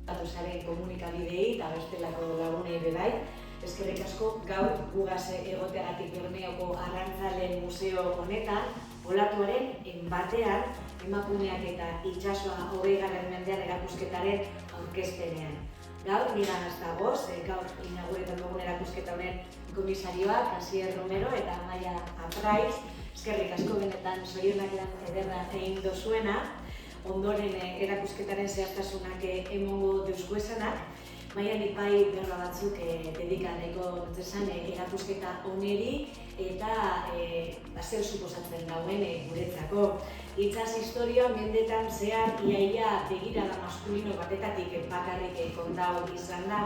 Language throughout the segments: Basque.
Zaren komunikabidei eta bestelako lagunei ere bai. Eskerrik asko gaur gugaz egoteagatik Bermeoko Arrantzaleen Museo honetan, olatuaren batean emakumeak eta itsasoa 20. mendean erakusketaren aurkezpenean. Gaur niganaz dagoz, gaur inauguretan dugun erakusketa honen komisarioak, Asier Romero eta Amaia Apraiz. Eskerrik asko benetan zorionak lan ederra egin dozuena. Ondoren erakusketaren zehaztasunak emongo deuskuesanak, baina nik bai berba batzuk dedikan nahiko nintzesan erakusketa oneri eta zer suposatzen dauen guretzako. Itzaz historia mendetan zehar iaia begirada maskulino batetatik bakarrik kontau izan da.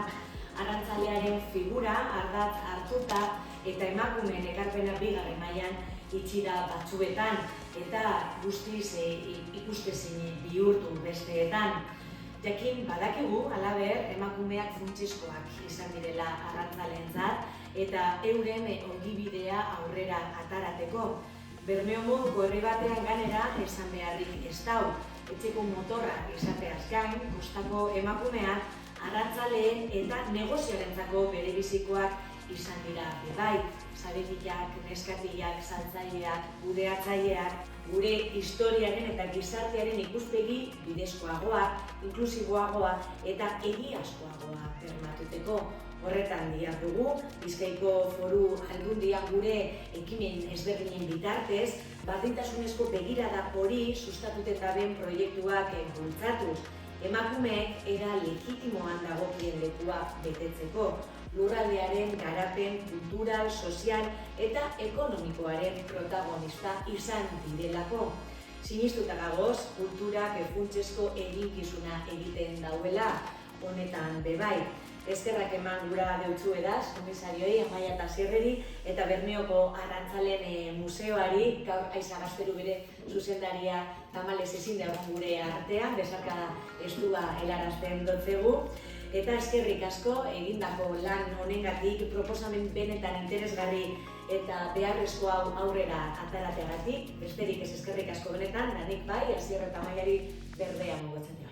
Arrantzalearen figura ardatz hartuta eta emakumeen ekarpena bigarren mailan itxi da batzuetan eta guztiz ikustezin bihurtu besteetan. Jakin badakigu, halaber, emakumeak funtsezkoak izan direla arrantzaleentzat eta euren ogibidea aurrera atarateko. Bermeo moduko herri batean ganera esan beharrik ez dau. Etxeko motorra izateaz gain, kostako emakumeak arrantzaleen eta negozioarentzako berebizikoak izan dira bai. Zaretilak, neskatilak, saltzaileak, kudeatzaileak, gure historiaren eta gizartearen ikuspegi bidezkoagoa, inklusiboagoa eta egiazkoagoa bermatuteko. Horretan dihardugu, Bizkaiko Foru Aldundian gure ekimen ezberdinen bitartez, berdintasunezko begirada hori sustatutetaben proiektuak bultzatuz. Emakumeek era legitimoan dagokien lekua betetzeko, lurraldearen garapen kultural, sozial eta ekonomikoaren protagonista izan direlako. Sinistuta gagoz, kulturak funtsezko eginkizuna egiten dauela, honetan bebai. Eskerrak eman gura deutzuedaz, komisarioi, Amaia eta Asierreri eta Bermeoko Arrantzaleen Museoari, gaur Aiza Gazteru bere zuzendaria tamalez ezin dago gure artean, besarkada estua helarazten dotzegu. Eta eskerrik asko egindako lan honengatik, proposamen benetan interesgarri eta beharrezko hau aurrera atarateagatik, besterik ez eskerrik asko benetan, danik bai, Asier eta Amaiari berdea mugatzen dira.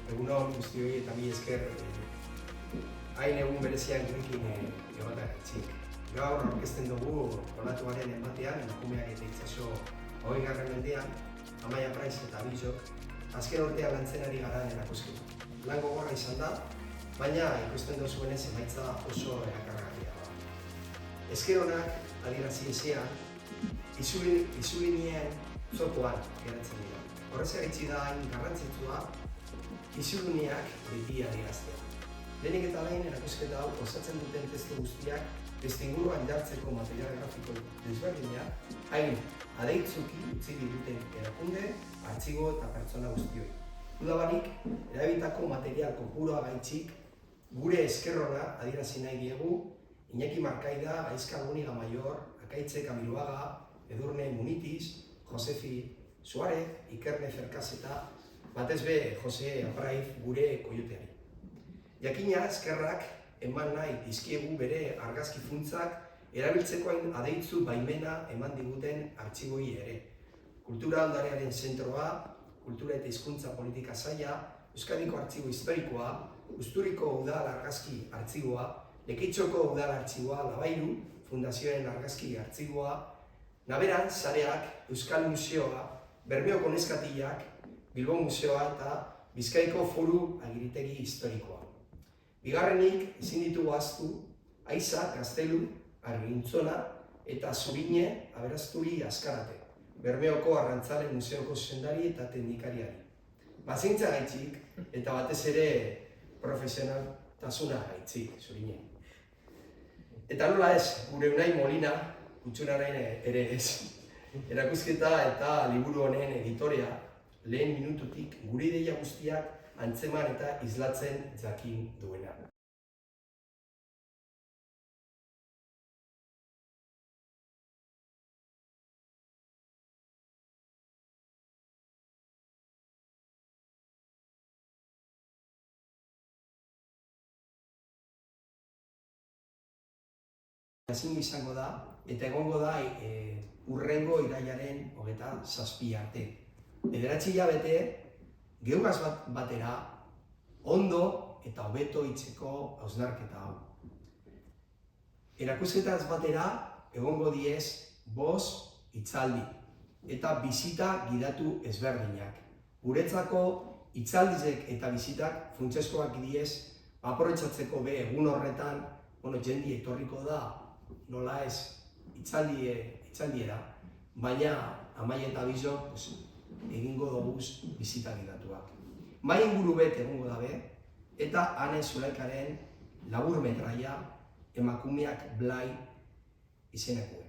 Egun hon guztioi eta mi esker hain egun berezian gurekin egotagatzik. Gaur aurkezten dugu olatuaren ematean, emakumeak eta itsaso 20. mendean, Amaia Apraiz eta Bizok azken urtean lantzen ari gara erakusketa. Lan gogorra izan da, baina ikusten duzuenez emaitza oso erakargarria da. Esker honak adierazi ezean, izulinien zokoan geratzen dira. Horrez eritzi da hain garrantzitsua izuluniak beti adieraztea. Lehenik eta behin erakusketa hau osatzen duten testu guztiak testuinguruan jartzeko material grafiko desberdinak hain adeitzuki utzi diguten erakunde, artxibo eta pertsona guztioi. Udabarik, erabilitako material kopurua gaitzik gure eskerrona adierazi nahi diegu Iñaki Markaida, Gaizka Guniga Maior, Akaitze Kamiluaga, Edurne Munitis, Josefi Suarez, Ikerne Zerkazeta, batez be Jose Apraiz gure koioteari. Jakina eskerrak eman nahi dizkiegu bere argazki funtzak erabiltzeko hain adeitzu baimena eman diguten artxiboi ere. Kultura ondarearen zentroa, Kultura eta Hizkuntza Politika Saila, Euskadiko Artxibo Historikoa, Usturiko Udal Argazki Artxiboa, Lekeitioko udal artxiboa Labairu, Fundazioaren argazki artxiboa, Naberan Sareak, Euskal Museoa, Bermeoko Neskatiak, Bilbo Museoa eta Bizkaiko Foru Agiritegi Historikoa. Bigarrenik, ezin ditugu ahaztu, Aiza, Gaztelu, Argintzona eta Zurine Aberasturi Azkarate, Bermeoko Arrantzale Museoko zuzendari eta teknikariari. Pazientzia gaitzik eta batez ere profesionaltasuna gaitzik, Zurine. Eta nola ez, gure Unai Molina, Kutxunaren ere ez. Erakusketa eta liburu honen editorea lehen minututik gure ideia guztiak antzeman eta islatzen jakin duena. Ezin izango da, eta egongo da hurrengo irailaren 27 arte. 9 hilabete, geugaz batera, ondo eta hobeto hitzeko hausnarketa hau. Erakusketaz batera, egongo diez 5 hitzaldi eta bizita gidatu ezberdinak. Guretzako hitzaldizek eta bizitak funtsezkoak diez, aprobetxatzeko be egun horretan, jendi etorriko da, nola ez, hitzaldiera, baina Amai eta Bizok egingo doguz bizita gidatuak. Mai inguru bet egongo dabe, eta Ane Zulaikaren labur metraia emakumeak blai izenekue.